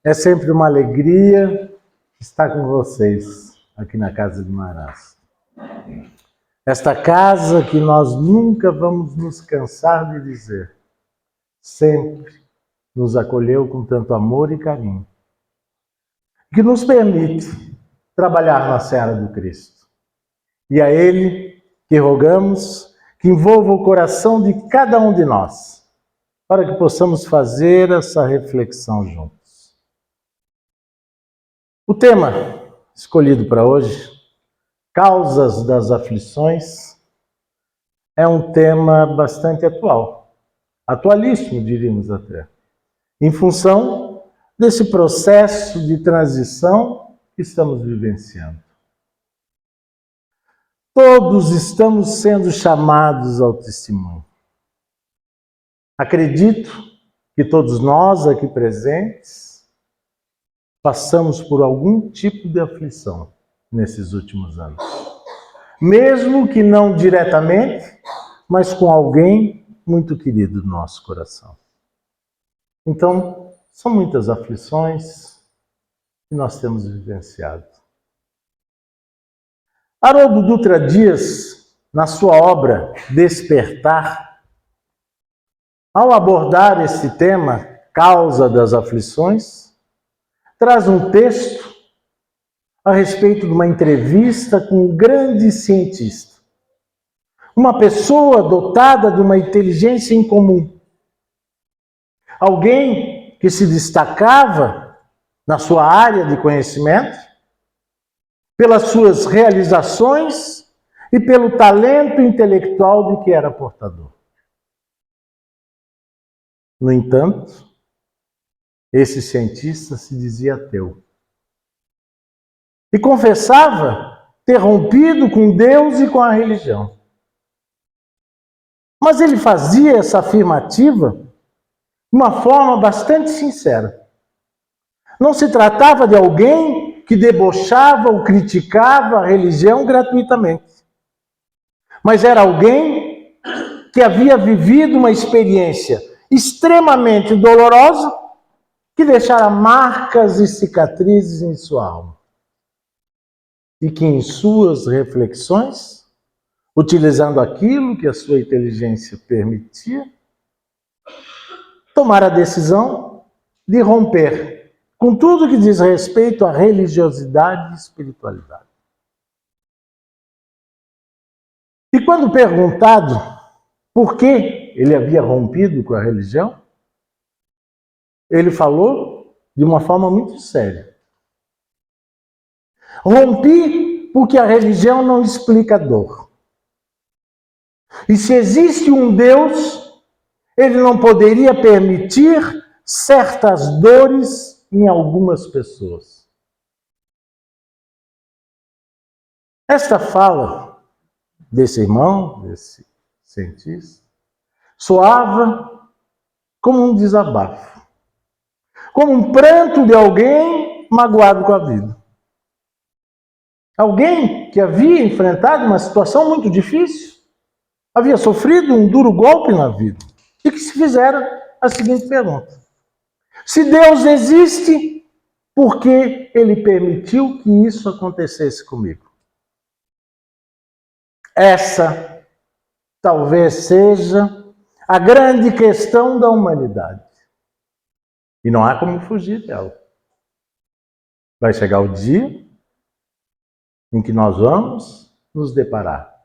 É sempre uma alegria estar com vocês aqui na Casa de Marás. Esta casa que nós nunca vamos nos cansar de dizer, sempre nos acolheu com tanto amor e carinho, que nos permite trabalhar na seara do Cristo. E a Ele que rogamos que envolva o coração de cada um de nós, para que possamos fazer essa reflexão juntos. O tema escolhido para hoje, Causas das Aflições, é um tema bastante atual, atualíssimo, diríamos até, em função desse processo de transição que estamos vivenciando. Todos estamos sendo chamados ao testemunho. Acredito que todos nós aqui presentes passamos por algum tipo de aflição nesses últimos anos. Mesmo que não diretamente, mas com alguém muito querido do nosso coração. Então, são muitas aflições que nós temos vivenciado. Haroldo Dutra Dias, na sua obra Despertar, ao abordar esse tema, Causa das Aflições, traz um texto a respeito de uma entrevista com um grande cientista. Uma pessoa dotada de uma inteligência incomum. Alguém que se destacava na sua área de conhecimento, pelas suas realizações e pelo talento intelectual de que era portador. No entanto, esse cientista se dizia ateu. E confessava ter rompido com Deus e com a religião. Mas ele fazia essa afirmativa de uma forma bastante sincera. Não se tratava de alguém que debochava ou criticava a religião gratuitamente. Mas era alguém que havia vivido uma experiência extremamente dolorosa que deixara marcas e cicatrizes em sua alma. E que em suas reflexões, utilizando aquilo que a sua inteligência permitia, tomar a decisão de romper com tudo que diz respeito à religiosidade e espiritualidade. E quando perguntado por que ele havia rompido com a religião, ele falou de uma forma muito séria. Rompi porque a religião não explica a dor. E se existe um Deus, ele não poderia permitir certas dores em algumas pessoas. Esta fala desse irmão, desse cientista, soava como um desabafo, como um pranto de alguém magoado com a vida. Alguém que havia enfrentado uma situação muito difícil, havia sofrido um duro golpe na vida e que se fizera a seguinte pergunta: se Deus existe, por que ele permitiu que isso acontecesse comigo? Essa talvez seja a grande questão da humanidade. E não há como fugir dela. Vai chegar o dia em que nós vamos nos deparar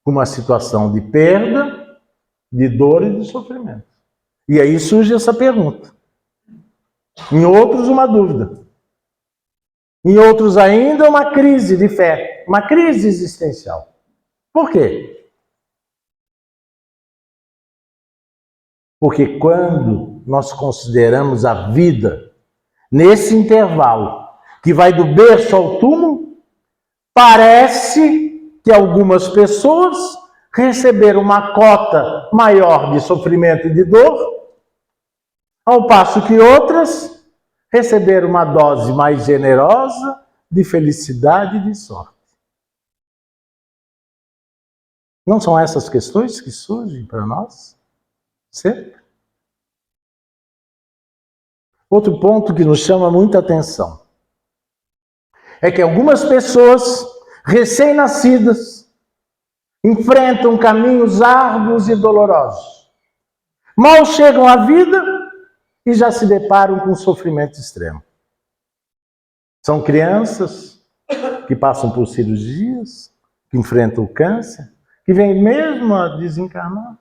com uma situação de perda, de dor e de sofrimento. E aí surge essa pergunta. Em outros, uma dúvida. Em outros ainda, uma crise de fé, uma crise existencial. Por quê? Porque quando nós consideramos a vida nesse intervalo, que vai do berço ao túmulo, parece que algumas pessoas receberam uma cota maior de sofrimento e de dor, ao passo que outras receberam uma dose mais generosa de felicidade e de sorte. Não são essas questões que surgem para nós? Sempre? Outro ponto que nos chama muita atenção é que algumas pessoas recém-nascidas enfrentam caminhos árduos e dolorosos. Mal chegam à vida e já se deparam com sofrimento extremo. São crianças que passam por cirurgias, que enfrentam o câncer, que vêm mesmo a desencarnar.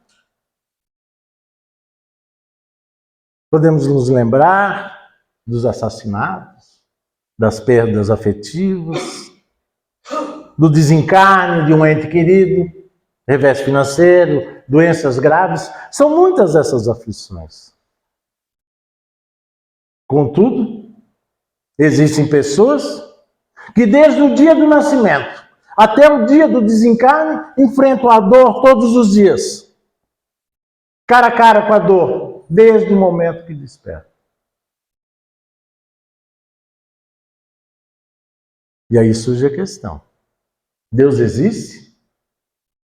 Podemos nos lembrar dos assassinatos, das perdas afetivas, do desencarne de um ente querido, revés financeiro, doenças graves. São muitas essas aflições. Contudo, existem pessoas que desde o dia do nascimento até o dia do desencarne enfrentam a dor todos os dias. Cara a cara com a dor, desde o momento que despertam. E aí surge a questão. Deus existe?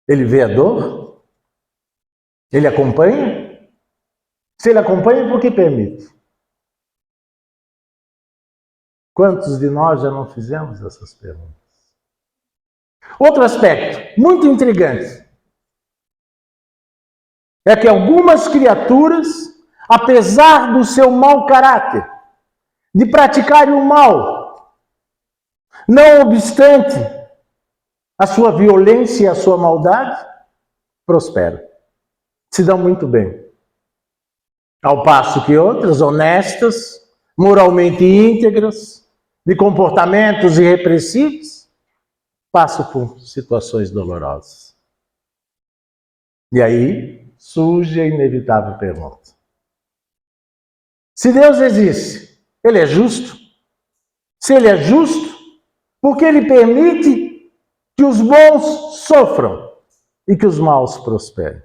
Ele vê a dor? Ele acompanha? Se ele acompanha, por que permite? Quantos de nós já não fizemos essas perguntas? Outro aspecto muito intrigante é que algumas criaturas, apesar do seu mau caráter, de praticarem o mal, não obstante a sua violência e a sua maldade, prosperam, se dão muito bem. Ao passo que outras, honestas, moralmente íntegras, de comportamentos irrepressíveis, passam por situações dolorosas. E aí surge a inevitável pergunta. Se Deus existe, Ele é justo? Se Ele é justo, por que Ele permite que os bons sofram e que os maus prosperem?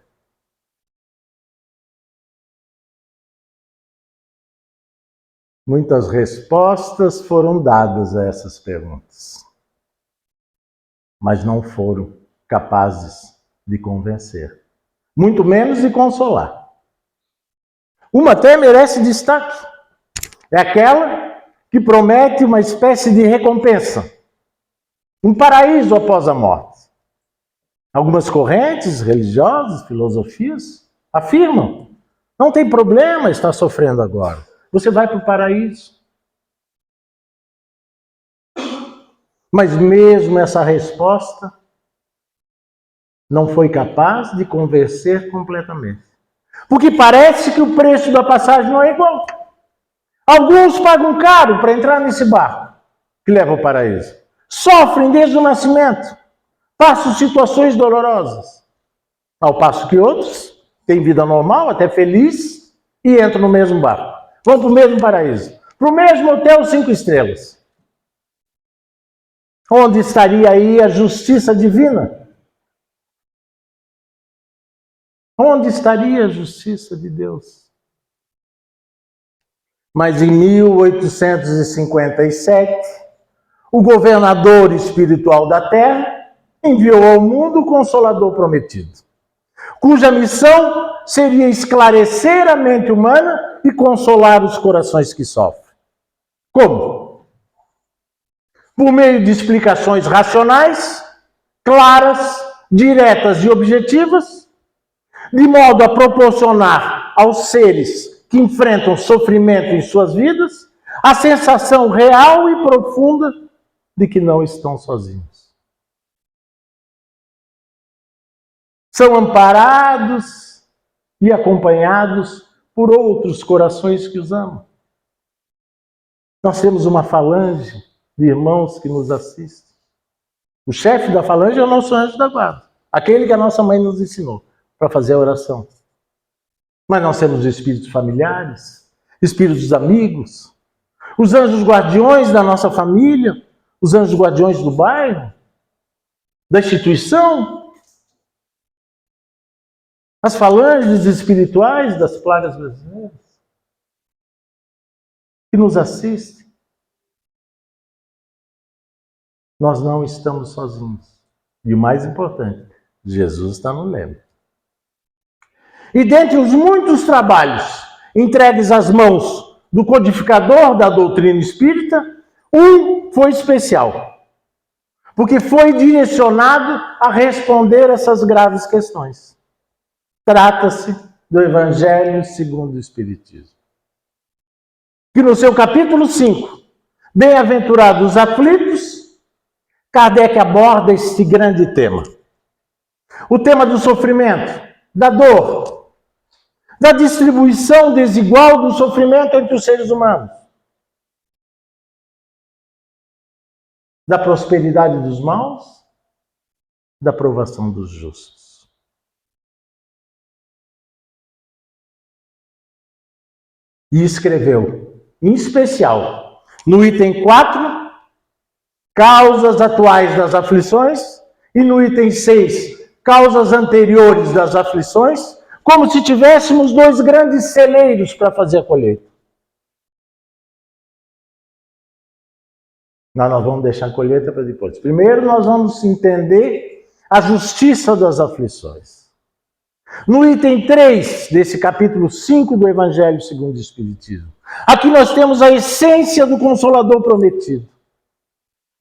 Muitas respostas foram dadas a essas perguntas, mas não foram capazes de convencer, muito menos de consolar. Uma até merece destaque. É aquela que promete uma espécie de recompensa, um paraíso após a morte. Algumas correntes religiosas, filosofias, afirmam: não tem problema estar sofrendo agora. Você vai para o paraíso. Mas mesmo essa resposta não foi capaz de convencer completamente. Porque parece que o preço da passagem não é igual. Alguns pagam caro para entrar nesse barco que leva ao paraíso. Sofrem desde o nascimento. Passam situações dolorosas. Ao passo que outros têm vida normal, até feliz, e entram no mesmo barco. Vão para o mesmo paraíso. Para o mesmo hotel 5 estrelas. Onde estaria aí a justiça divina? Onde estaria a justiça de Deus? Mas em 1857, o governador espiritual da Terra enviou ao mundo o Consolador prometido, cuja missão seria esclarecer a mente humana e consolar os corações que sofrem. Como? Por meio de explicações racionais, claras, diretas e objetivas, de modo a proporcionar aos seres que enfrentam sofrimento em suas vidas a sensação real e profunda de que não estão sozinhos. São amparados e acompanhados por outros corações que os amam. Nós temos uma falange de irmãos que nos assistem. O chefe da falange é o nosso anjo da guarda, aquele que a nossa mãe nos ensinou para fazer a oração. Mas nós temos espíritos familiares, espíritos amigos, os anjos guardiões da nossa família, os anjos guardiões do bairro, da instituição, as falanges espirituais das plagas brasileiras, que nos assistem. Nós não estamos sozinhos. E o mais importante, Jesus está no leme. E dentre os muitos trabalhos entregues às mãos do codificador da doutrina espírita, um foi especial, porque foi direcionado a responder essas graves questões. Trata-se do Evangelho segundo o Espiritismo, que no seu capítulo 5, Bem-aventurados os aflitos, Kardec aborda este grande tema. O tema do sofrimento, da dor, da distribuição desigual do sofrimento entre os seres humanos, da prosperidade dos maus, da provação dos justos. E escreveu, em especial, no item 4, causas atuais das aflições, e no item 6, causas anteriores das aflições, como se tivéssemos dois grandes celeiros para fazer a colheita. Nós vamos deixar a colheita para depois. Primeiro nós vamos entender a justiça das aflições. No item 3 desse capítulo 5 do Evangelho segundo o Espiritismo, aqui nós temos a essência do Consolador prometido.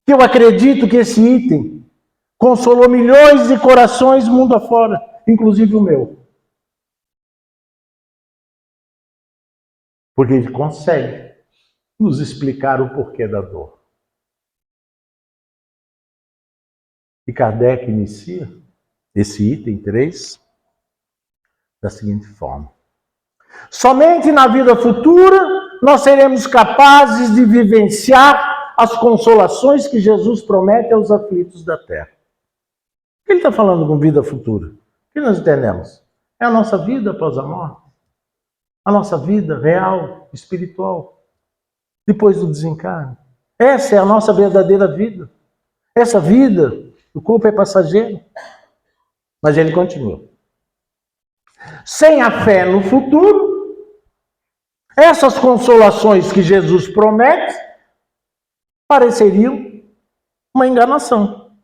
Eu acredito que esse item consolou milhões de corações mundo afora, inclusive o meu. Porque ele consegue nos explicar o porquê da dor. E Kardec inicia esse item 3 da seguinte forma: somente na vida futura nós seremos capazes de vivenciar as consolações que Jesus promete aos aflitos da terra. O que ele está falando com vida futura? O que nós entendemos? É a nossa vida após a morte. A nossa vida real, espiritual, depois do desencarne. Essa é a nossa verdadeira vida. Essa vida, o corpo é passageiro. Mas ele continua. Sem a fé no futuro, essas consolações que Jesus promete pareceriam uma enganação.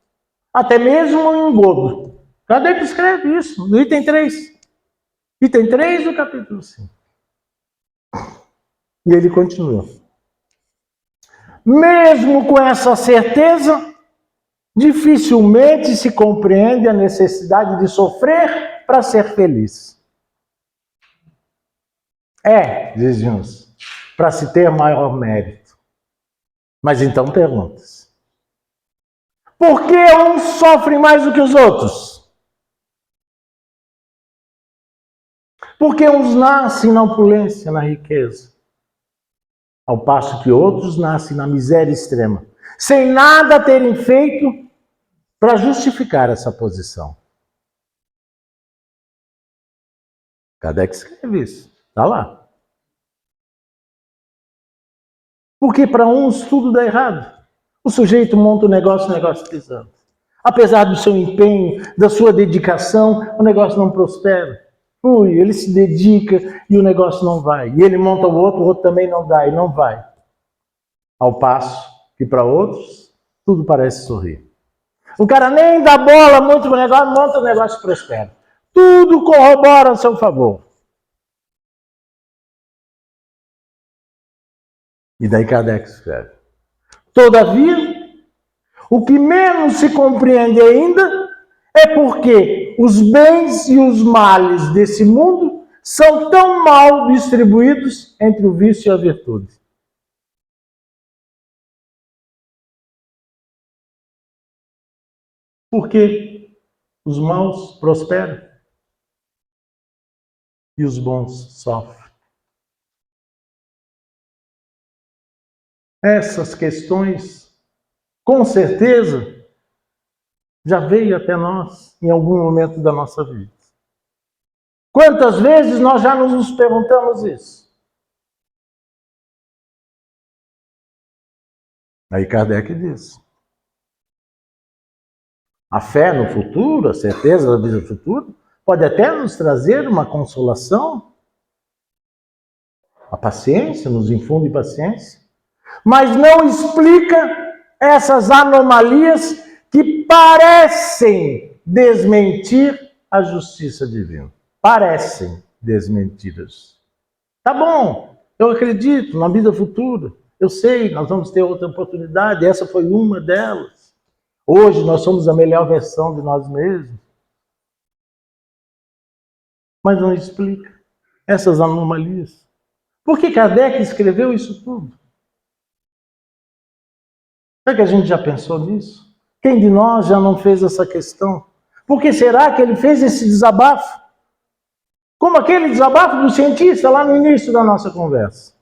Até mesmo um engodo. Kardec escreve isso no item 3. Item 3 do capítulo 5. E ele continua. Mesmo com essa certeza, dificilmente se compreende a necessidade de sofrer para ser feliz. Diz uns, para se ter maior mérito. Mas então pergunta-se: por que uns sofrem mais do que os outros? Por que uns nascem na opulência, na riqueza, ao passo que outros nascem na miséria extrema, sem nada terem feito para justificar essa posição? Kardec escreve isso, está lá. Porque para uns tudo dá errado. O sujeito monta o negócio pisando. Apesar do seu empenho, da sua dedicação, o negócio não prospera. Ele se dedica e o negócio não vai. E ele monta o outro também não dá e não vai. Ao passo que para outros, tudo parece sorrir. O cara nem dá bola muito pro negócio, monta o negócio e prospera. Tudo corrobora a seu favor. E daí Kardec escreve: todavia, o que menos se compreende ainda é porque os bens e os males desse mundo são tão mal distribuídos entre o vício e a virtude. Porque os maus prosperam e os bons sofrem. Essas questões, com certeza, já veio até nós em algum momento da nossa vida. Quantas vezes nós já nos perguntamos isso? Aí Kardec diz: a fé no futuro, a certeza da vida futura, pode até nos trazer uma consolação. A paciência, nos infunde paciência. Mas não explica essas anomalias que parecem desmentir a justiça divina. Parecem desmentidas. Tá bom, Eu acredito na vida futura. Eu sei, nós vamos ter outra oportunidade. Essa foi uma delas. Hoje nós somos a melhor versão de nós mesmos. Mas não explica essas anomalias. Por que Kardec escreveu isso tudo? Será que a gente já pensou nisso? Quem de nós já não fez essa questão? Por que será que ele fez esse desabafo? Como aquele desabafo do cientista lá no início da nossa conversa.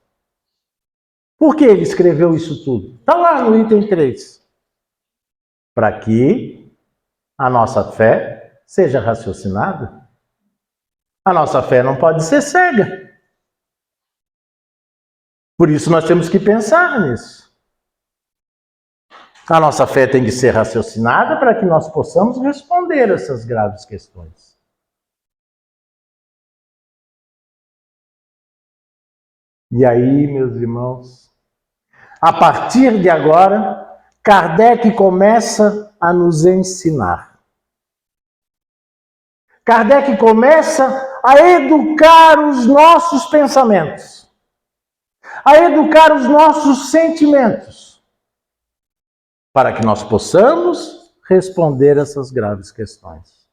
Por que ele escreveu isso tudo? Está lá no item 3. Para que a nossa fé seja raciocinada. A nossa fé não pode ser cega. Por isso nós temos que pensar nisso. A nossa fé tem que ser raciocinada para que nós possamos responder essas graves questões. E aí, meus irmãos, a partir de agora, Kardec começa a nos ensinar. Kardec começa a educar os nossos pensamentos, a educar os nossos sentimentos, para que nós possamos responder essas graves questões.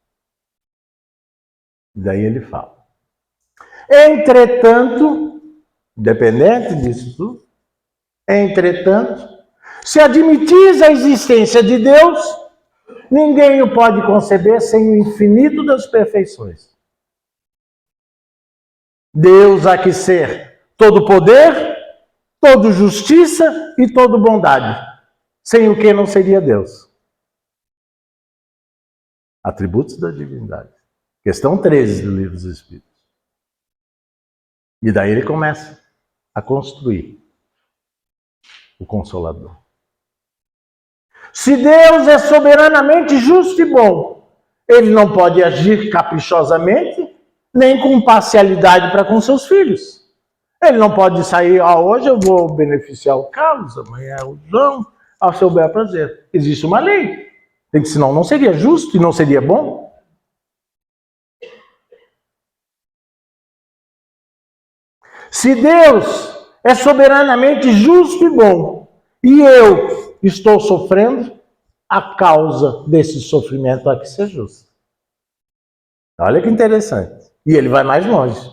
Daí ele fala: entretanto, independente disso tudo, entretanto, se admitis a existência de Deus, ninguém o pode conceber sem o infinito das perfeições. Deus há que ser todo poder, todo justiça e todo bondade, sem o que não seria Deus. Atributos da divindade. Questão 13 do Livro dos Espíritos. E daí ele começa a construir o Consolador. Se Deus é soberanamente justo e bom, ele não pode agir caprichosamente, nem com parcialidade para com seus filhos. Ele não pode sair, hoje eu vou beneficiar o Carlos, amanhã o João, ao seu bel prazer. Existe uma lei. Senão não seria justo e não seria bom. Se Deus é soberanamente justo e bom, e eu estou sofrendo, a causa desse sofrimento há que ser justa. Olha que interessante. E ele vai mais longe.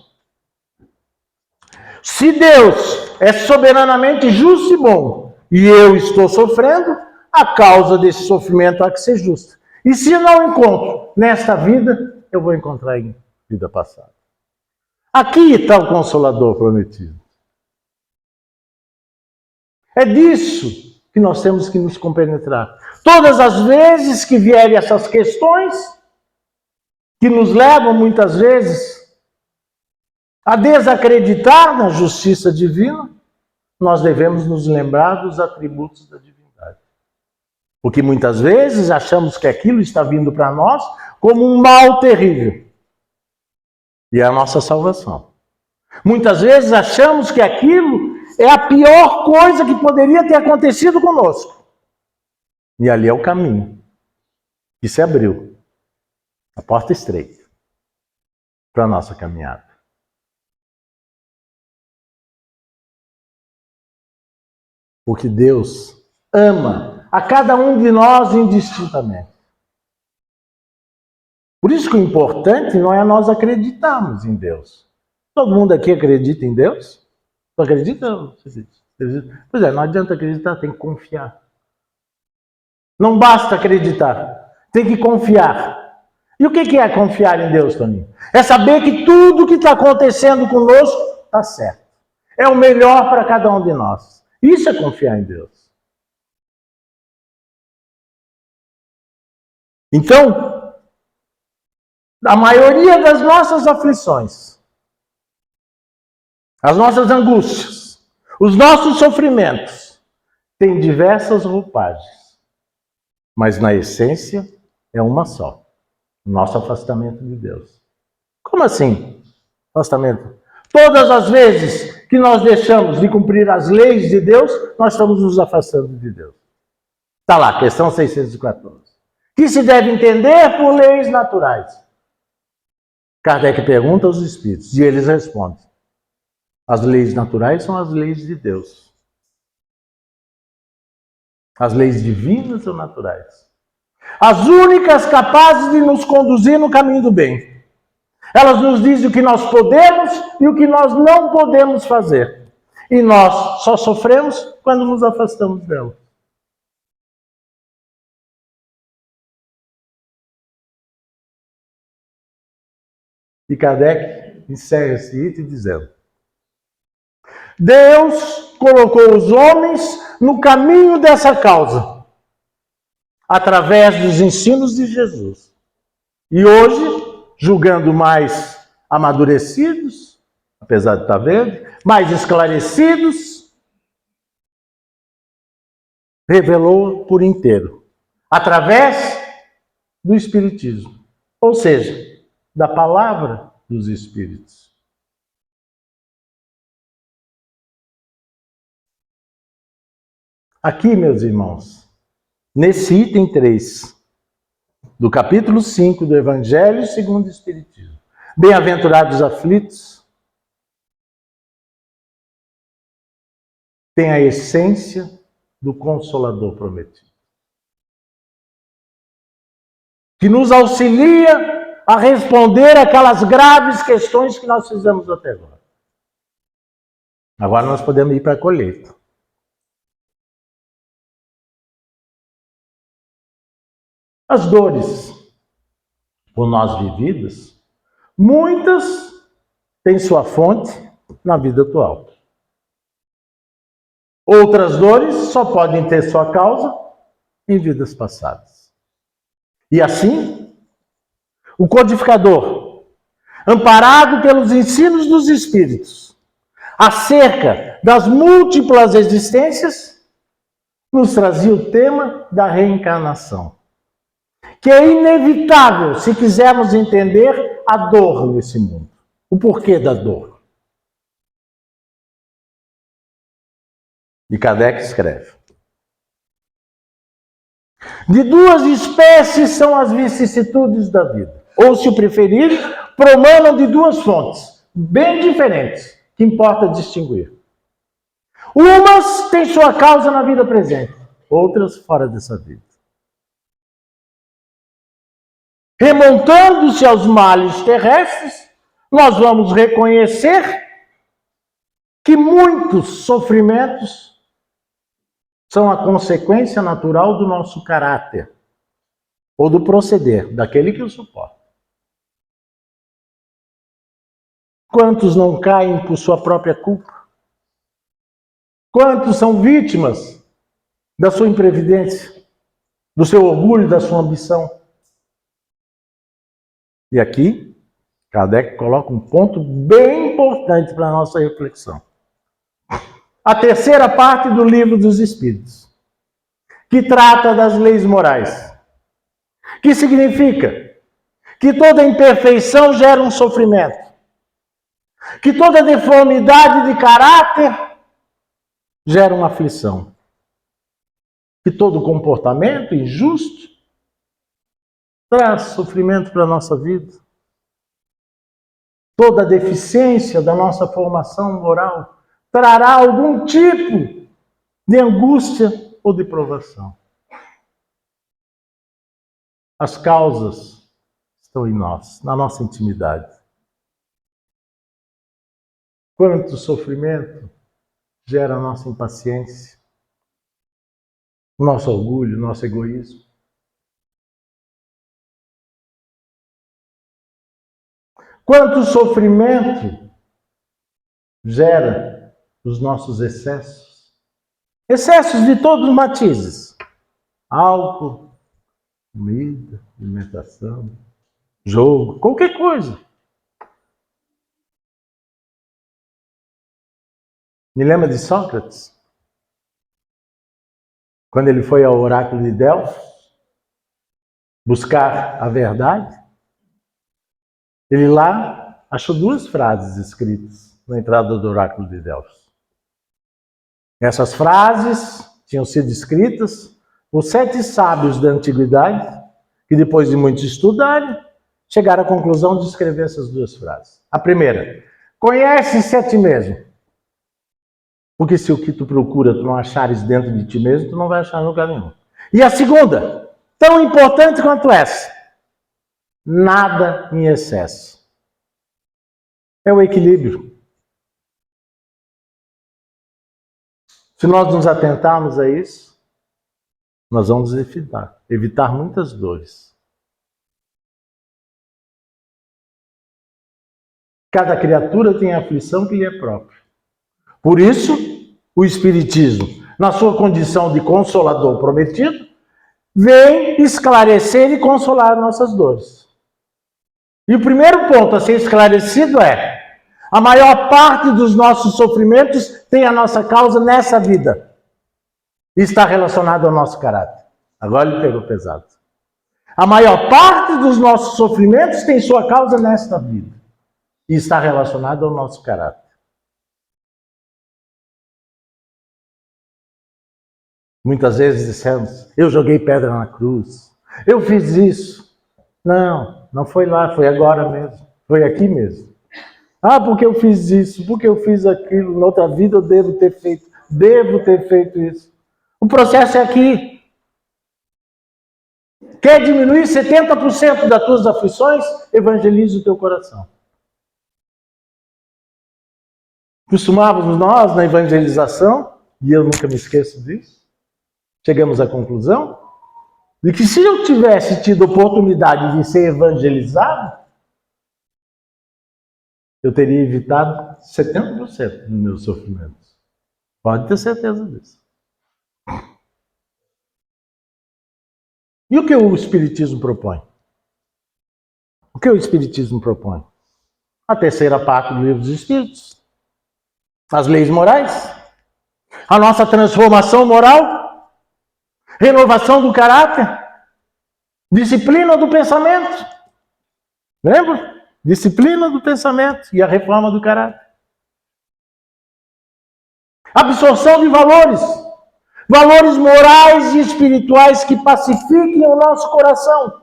Se Deus é soberanamente justo e bom, e eu estou sofrendo, a causa desse sofrimento há que ser justa. E se não encontro nesta vida, eu vou encontrar em vida passada. Aqui está o Consolador prometido. É disso que nós temos que nos compenetrar. Todas as vezes que vierem essas questões, que nos levam muitas vezes a desacreditar na justiça divina, nós devemos nos lembrar dos atributos da divindade. Porque muitas vezes achamos que aquilo está vindo para nós como um mal terrível. E é a nossa salvação. Muitas vezes achamos que aquilo é a pior coisa que poderia ter acontecido conosco. E ali é o caminho que se abriu. A porta estreita para a nossa caminhada. Porque Deus ama a cada um de nós indistintamente. Por isso que o importante não é nós acreditarmos em Deus. Todo mundo aqui acredita em Deus? Tu acredita? Pois é, não adianta acreditar, tem que confiar. Não basta acreditar, tem que confiar. E o que é confiar em Deus, Toninho? É saber que tudo que está acontecendo conosco está certo. É o melhor para cada um de nós. Isso é confiar em Deus. Então, a maioria das nossas aflições, as nossas angústias, os nossos sofrimentos, têm diversas roupagens. Mas na essência é uma só. O nosso afastamento de Deus. Como assim? Afastamento. Todas as vezes que nós deixamos de cumprir as leis de Deus, nós estamos nos afastando de Deus. Está lá, questão 614. Que se deve entender por leis naturais. Kardec pergunta aos espíritos e eles respondem. As leis naturais são as leis de Deus. As leis divinas são naturais. As únicas capazes de nos conduzir no caminho do bem. Elas nos dizem o que nós podemos e o que nós não podemos fazer. E nós só sofremos quando nos afastamos dela. E Kardec encerra esse item dizendo: Deus colocou os homens no caminho dessa causa, através dos ensinos de Jesus. E hoje, julgando mais amadurecidos, apesar de estar verde, mais esclarecidos, revelou por inteiro, através do Espiritismo, ou seja, da palavra dos Espíritos. Aqui, meus irmãos, nesse item 3, do capítulo 5 do Evangelho segundo o Espiritismo, bem-aventurados os aflitos, tem a essência do Consolador prometido, que nos auxilia a responder aquelas graves questões que nós fizemos até agora. Agora nós podemos ir para a colheita. As dores por nós vividas, muitas têm sua fonte na vida atual. Outras dores só podem ter sua causa em vidas passadas. E assim, o codificador, amparado pelos ensinos dos Espíritos, acerca das múltiplas existências, nos trazia o tema da reencarnação, que é inevitável se quisermos entender a dor nesse mundo. O porquê da dor. E Kardec escreve: de duas espécies são as vicissitudes da vida. Ou, se o preferir, promanam de duas fontes, bem diferentes, que importa distinguir. Umas têm sua causa na vida presente, outras fora dessa vida. Remontando-se aos males terrestres, nós vamos reconhecer que muitos sofrimentos são a consequência natural do nosso caráter, ou do proceder, daquele que o suporta. Quantos não caem por sua própria culpa? Quantos são vítimas da sua imprevidência, do seu orgulho, da sua ambição? E aqui, Kardec coloca um ponto bem importante para a nossa reflexão. A terceira parte do Livro dos Espíritos, que trata das leis morais. Que significa que toda imperfeição gera um sofrimento. Que toda deformidade de caráter gera uma aflição. Que todo comportamento injusto traz sofrimento para a nossa vida. Toda deficiência da nossa formação moral trará algum tipo de angústia ou de provação. As causas estão em nós, na nossa intimidade. Quanto sofrimento gera a nossa impaciência, o nosso orgulho, o nosso egoísmo. Quanto sofrimento gera os nossos excessos. Excessos de todos os matizes. Álcool, comida, alimentação, jogo, qualquer coisa. Me lembra de Sócrates? Quando ele foi ao oráculo de Delfos buscar a verdade, ele lá achou duas frases escritas na entrada do oráculo de Delfos. Essas frases tinham sido escritas por 7 sábios da antiguidade, que depois de muito estudarem, chegaram à conclusão de escrever essas duas frases. A primeira: conhece-se a ti mesmo. Porque se o que tu procura tu não achares dentro de ti mesmo, tu não vai achar em lugar nenhum. E a segunda, tão importante quanto essa, nada em excesso. É o equilíbrio. Se nós nos atentarmos a isso, nós vamos evitar muitas dores. Cada criatura tem a aflição que lhe é própria. Por isso, o Espiritismo, na sua condição de consolador prometido, vem esclarecer e consolar nossas dores. E o primeiro ponto a ser esclarecido é: a maior parte dos nossos sofrimentos tem a nossa causa nessa vida. E está relacionado ao nosso caráter. Agora ele pegou pesado. A maior parte dos nossos sofrimentos tem sua causa nesta vida. E está relacionado ao nosso caráter. Muitas vezes dissemos: eu joguei pedra na cruz. Eu fiz isso. Não, não foi lá, foi agora mesmo. Foi aqui mesmo. Ah, porque eu fiz isso, porque eu fiz aquilo, na outra vida eu devo ter feito isso. O processo é aqui. Quer diminuir 70% das tuas aflições? Evangelize o teu coração. Costumávamos nós, na evangelização, e eu nunca me esqueço disso, chegamos à conclusão de que se eu tivesse tido oportunidade de ser evangelizado, eu teria evitado 70% dos meus sofrimentos. Pode ter certeza disso. E o que o Espiritismo propõe? O que o Espiritismo propõe? A terceira parte do Livro dos Espíritos. As leis morais. A nossa transformação moral. Renovação do caráter. Disciplina do pensamento. Lembra? Disciplina do pensamento e a reforma do caráter. Absorção de valores. Valores morais e espirituais que pacifiquem o nosso coração.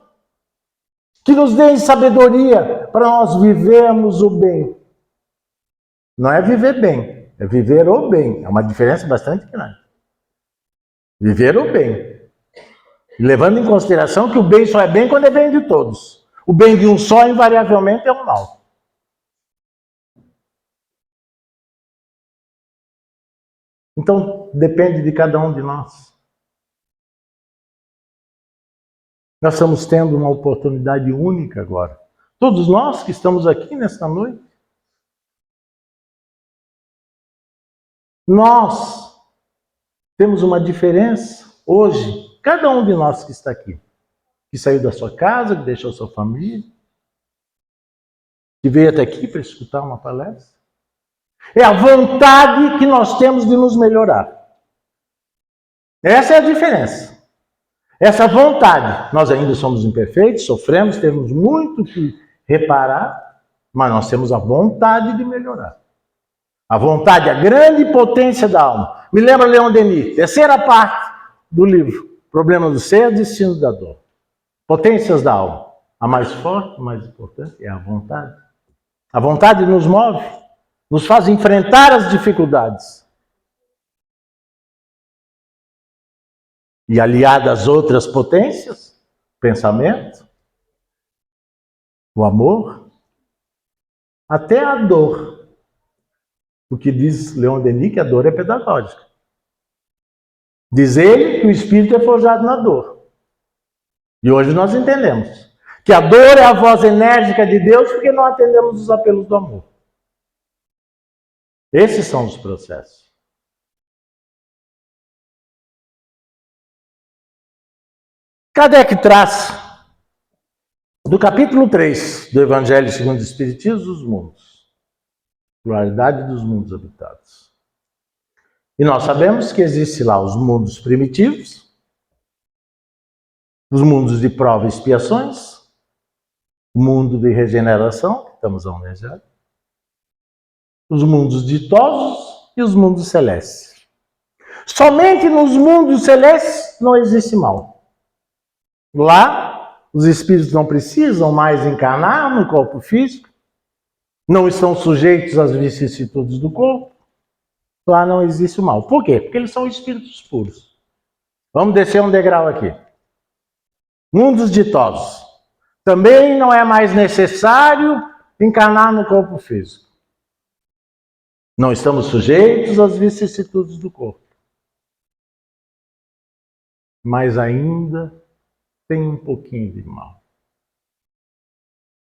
Que nos deem sabedoria para nós vivermos o bem. Não é viver bem, é viver o bem. É uma diferença bastante grande. Viver o bem. Levando em consideração que o bem só é bem quando é bem de todos. O bem de um só, invariavelmente, é um mal. Então, depende de cada um de nós. Nós estamos tendo uma oportunidade única agora. Todos nós que estamos aqui nesta noite. Nós temos uma diferença hoje. Cada um de nós que está aqui. Que saiu da sua casa, que deixou sua família. Que veio até aqui para escutar uma palestra. É a vontade que nós temos de nos melhorar. Essa é a diferença. Essa vontade. Nós ainda somos imperfeitos, sofremos, temos muito que reparar, mas nós temos a vontade de melhorar. A vontade, a grande potência da alma. Me lembra Leon Denis, terceira parte do livro. Problema do ser, destino da dor. Potências da alma. A mais forte, a mais importante é a vontade. A vontade nos move, nos faz enfrentar as dificuldades. E aliada às outras potências, pensamento, o amor, até a dor. O que diz Leon Denis que a dor é pedagógica. Diz ele que o espírito é forjado na dor. E hoje nós entendemos que a dor é a voz enérgica de Deus porque não atendemos os apelos do amor. Esses são os processos. Kardec traz, do capítulo 3 do Evangelho segundo o Espiritismo, os mundos. Pluralidade dos mundos habitados. E nós sabemos que existe lá os mundos primitivos, os mundos de prova e expiações, o mundo de regeneração, que estamos a almejar, os mundos ditosos e os mundos celestes. Somente nos mundos celestes não existe mal. Lá, os espíritos não precisam mais encarnar no corpo físico, não estão sujeitos às vicissitudes do corpo, Lá não existe o mal. Por quê? Porque eles são espíritos puros. Vamos descer um degrau aqui. Mundos ditosos. Também não é mais necessário encarnar no corpo físico. Não estamos sujeitos às vicissitudes do corpo. Mas ainda tem um pouquinho de mal.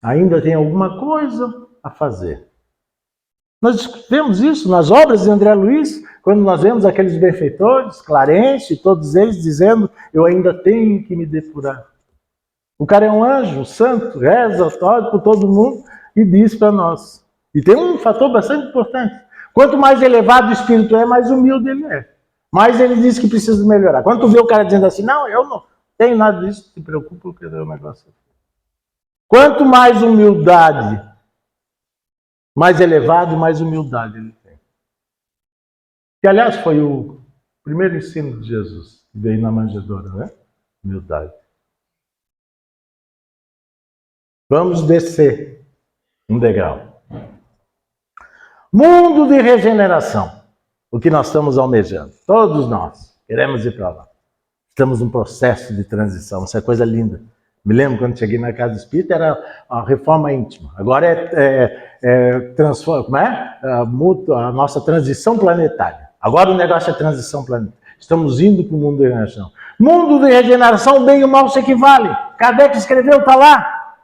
Ainda tem alguma coisa a fazer. Nós vemos isso nas obras de André Luiz, quando nós vemos aqueles benfeitores, Clarence, todos eles dizendo, eu ainda tenho que me depurar. O cara é um anjo, santo, reza, ora por todo mundo e diz para nós. E tem um fator bastante importante. Quanto mais elevado o espírito é, mais humilde ele é. Mais ele diz que precisa melhorar. Quando tu vê o cara dizendo assim, não, eu não tenho nada disso, te preocupa porque é um negócio. Quanto mais humildade, mais elevado, mais humildade ele tem. Que, aliás, foi o primeiro ensino de Jesus, que veio na manjedoura, né? Humildade. Vamos descer um degrau. Mundo de regeneração. O que nós estamos almejando. Todos nós queremos ir para lá. Estamos num processo de transição. Isso é coisa linda. Me lembro quando cheguei na casa espírita, era a reforma íntima. Agora a nossa transição planetária. Agora o negócio é transição planetária. Estamos indo para o mundo de regeneração. Mundo de regeneração, o bem e o mal se equivalem. Kardec escreveu, está lá.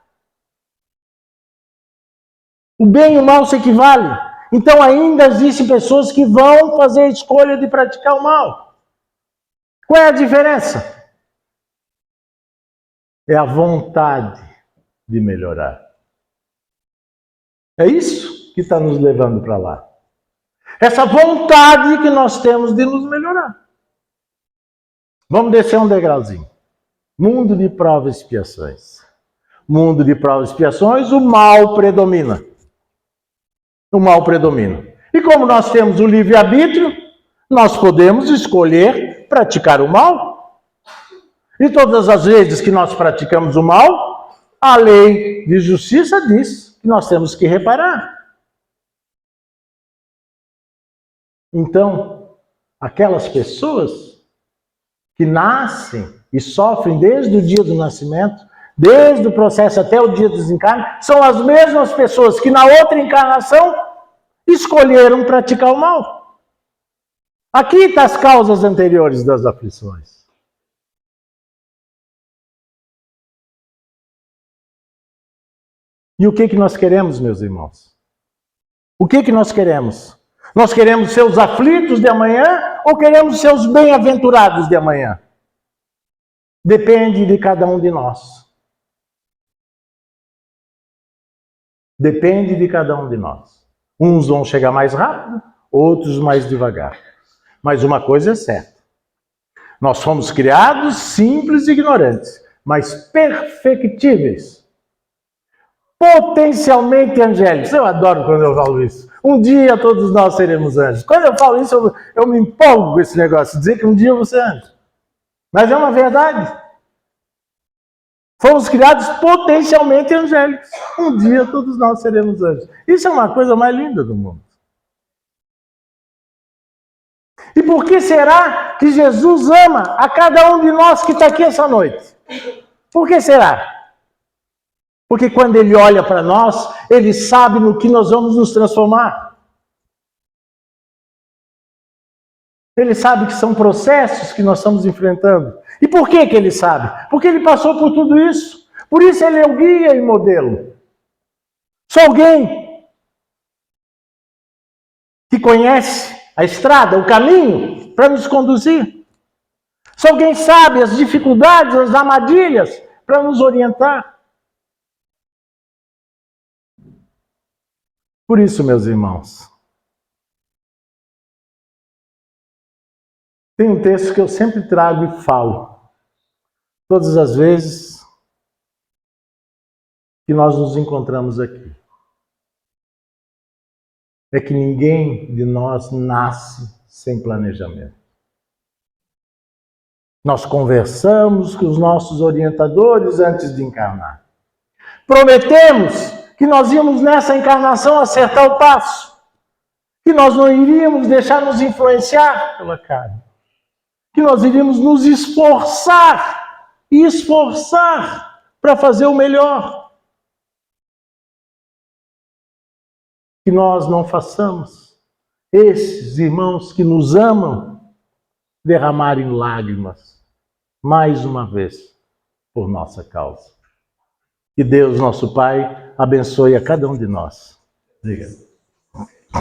O bem e o mal se equivalem. Então ainda existem pessoas que vão fazer a escolha de praticar o mal. Qual é a diferença? É a vontade de melhorar. É isso que está nos levando para lá. Essa vontade que nós temos de nos melhorar. Vamos descer um degrauzinho. Mundo de provas e expiações. Mundo de provas e expiações, o mal predomina. O mal predomina. E como nós temos o livre-arbítrio, nós podemos escolher praticar o mal. E todas as vezes que nós praticamos o mal, a lei de justiça diz que nós temos que reparar. Então, aquelas pessoas que nascem e sofrem desde o dia do nascimento, desde o processo até o dia do desencarne, são as mesmas pessoas que na outra encarnação escolheram praticar o mal. Aqui estão as causas anteriores das aflições. E o que nós queremos, meus irmãos? O que nós queremos? Nós queremos ser os aflitos de amanhã ou queremos ser os bem-aventurados de amanhã? Depende de cada um de nós. Depende de cada um de nós. Uns vão chegar mais rápido, outros mais devagar. Mas uma coisa é certa. Nós fomos criados simples e ignorantes, mas perfectíveis. Potencialmente angélicos. Eu adoro quando eu falo isso. Um dia todos nós seremos anjos. Quando eu falo isso, eu me empolgo com esse negócio, dizer que um dia eu vou ser anjo. Mas é uma verdade. Fomos criados potencialmente angélicos. Um dia todos nós seremos anjos. Isso é uma coisa mais linda do mundo. E por que será que Jesus ama a cada um de nós que está aqui essa noite? Por que será? Porque quando Ele olha para nós, Ele sabe no que nós vamos nos transformar. Ele sabe que são processos que nós estamos enfrentando. E por que Ele sabe? Porque Ele passou por tudo isso. Por isso Ele é o guia e modelo. Só alguém que conhece a estrada, o caminho para nos conduzir. Só alguém sabe as dificuldades, as armadilhas para nos orientar. Por isso, meus irmãos, tem um texto que eu sempre trago e falo, todas as vezes que nós nos encontramos aqui. É que ninguém de nós nasce sem planejamento. Nós conversamos com os nossos orientadores antes de encarnar. Prometemos que nós íamos nessa encarnação acertar o passo. que nós não iríamos deixar nos influenciar pela carne, que nós iríamos nos esforçar para fazer o melhor. Que nós não façamos esses irmãos que nos amam derramarem lágrimas, mais uma vez, por nossa causa. Que Deus, nosso Pai, abençoe a cada um de nós. Diga.